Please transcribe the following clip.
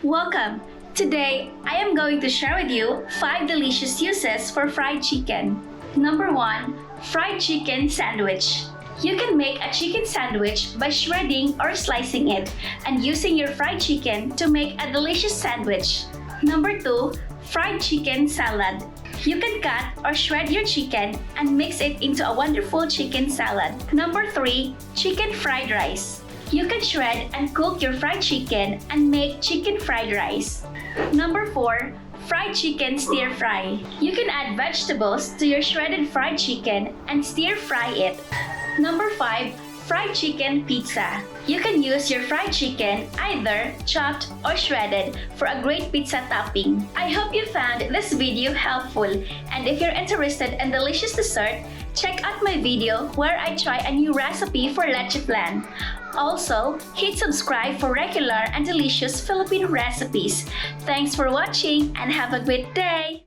Welcome! Today, I am going to share with you 5 delicious uses for fried chicken. Number 1. Fried chicken sandwich. You can make a chicken sandwich by shredding or slicing it and using your fried chicken to make a delicious sandwich. Number 2. Fried chicken salad. You can cut or shred your chicken and mix it into a wonderful chicken salad. Number 3. Chicken fried rice. You can shred and cook your fried chicken and make chicken fried rice. Number 4. Fried chicken stir fry. You can add vegetables to your shredded fried chicken and stir fry it. Number 5. Fried chicken pizza. You can use your fried chicken either chopped or shredded for a great pizza topping. I hope you found this video helpful, and if you're interested in delicious dessert, check out my video where I try a new recipe for leche flan. Also, hit subscribe for regular and delicious Filipino recipes. Thanks for watching and have a great day!